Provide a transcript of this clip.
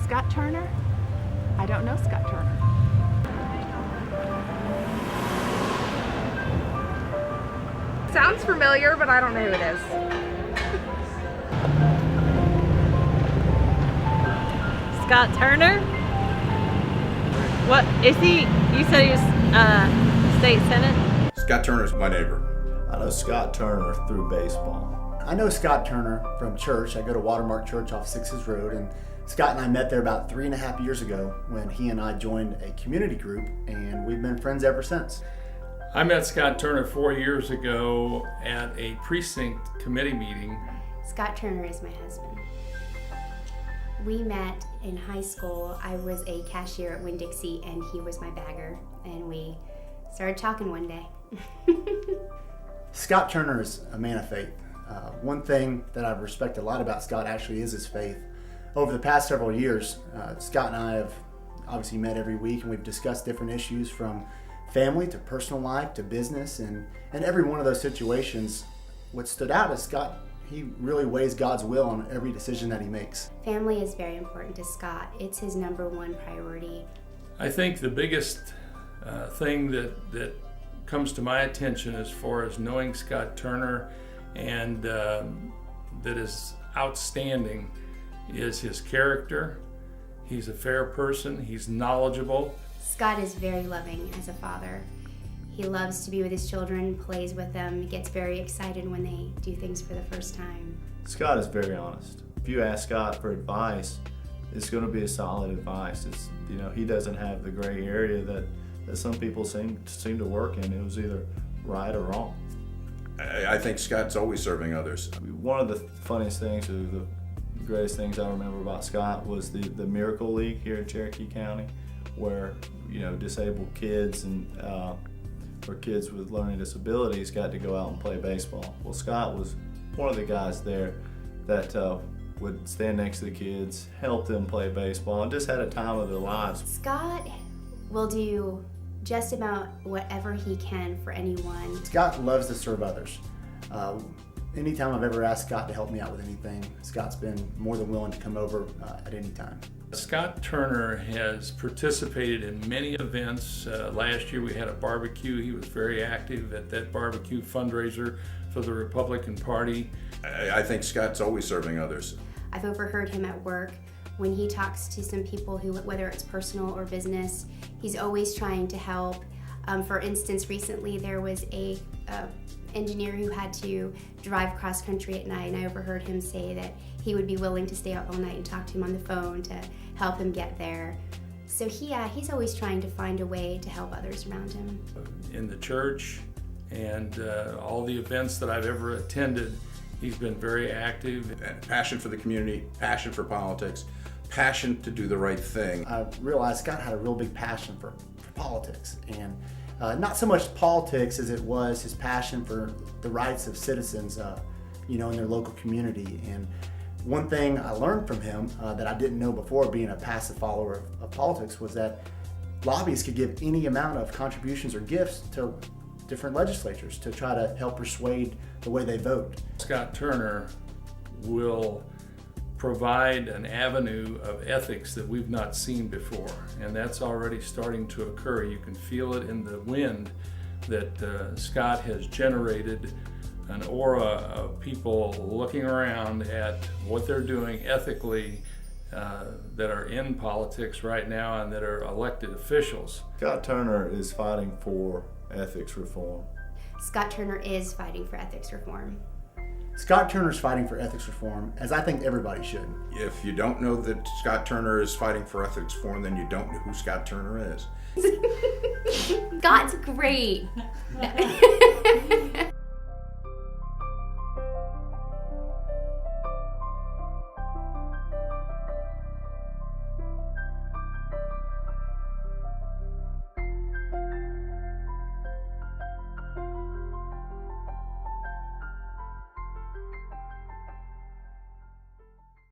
Scot Turner? I don't know Scot Turner. Sounds familiar, but I don't know who it is. Scot Turner? What is he? You said he was state senate? Scot Turner's my neighbor. I know Scot Turner through baseball. I know Scot Turner from church. I go to Watermark Church off Sixes Road, and Scott and I met there about 3.5 years ago when he and I joined a community group, and we've been friends ever since. I met Scot Turner 4 years ago at a precinct committee meeting. Scot Turner is my husband. We met in high school. I was a cashier at Winn-Dixie and he was my bagger, and we started talking one day. Scot Turner is a man of faith. One thing that I respect a lot about Scott actually is his faith. Over the past several years, Scott and I have obviously met every week, and we've discussed different issues from family to personal life to business, and every one of those situations, what stood out is Scott, he really weighs God's will on every decision that he makes. Family is very important to Scott. It's his number one priority. I think the biggest thing that comes to my attention as far as knowing Scot Turner and that is outstanding is his character. He's a fair person. He's knowledgeable. Scott is very loving as a father. He loves to be with his children, plays with them, gets very excited when they do things for the first time. Scott is very honest. If you ask Scott for advice, it's going to be a solid advice. It's, he doesn't have the gray area that some people seem to work in. It was either right or wrong. I think Scott's always serving others. One of the funniest things, or the greatest things I remember about Scott was the Miracle League here in Cherokee County, where disabled kids and or kids with learning disabilities got to go out and play baseball. Well, Scott was one of the guys there that would stand next to the kids, help them play baseball, and just had a time of their lives. Scott will do just about whatever he can for anyone. Scott loves to serve others. Anytime I've ever asked Scott to help me out with anything, Scott's been more than willing to come over at any time. Scot Turner has participated in many events. Last year we had a barbecue. He was very active at that barbecue fundraiser for the Republican Party. I think Scott's always serving others. I've overheard him at work when he talks to some people who, whether it's personal or business, he's always trying to help. For instance, recently there was a engineer who had to drive cross country at night, and I overheard him say that he would be willing to stay up all night and talk to him on the phone to help him get there. So he's always trying to find a way to help others around him. In the church and all the events that I've ever attended, he's been very active. And passion for the community, passion for politics, passion to do the right thing. I realized Scott had a real big passion for politics, and not so much politics as it was his passion for the rights of citizens, in their local community. And one thing I learned from him that I didn't know before, being a passive follower of politics, was that lobbyists could give any amount of contributions or gifts to different legislatures to try to help persuade the way they vote. Scot Turner will provide an avenue of ethics that we've not seen before, and that's already starting to occur. You can feel it in the wind that Scott has generated an aura of people looking around at what they're doing ethically that are in politics right now and that are elected officials. Scot Turner is fighting for ethics reform. Scot Turner is fighting for ethics reform. Scot Turner's fighting for ethics reform, as I think everybody should. If you don't know that Scot Turner is fighting for ethics reform, then you don't know who Scot Turner is. Scott's great.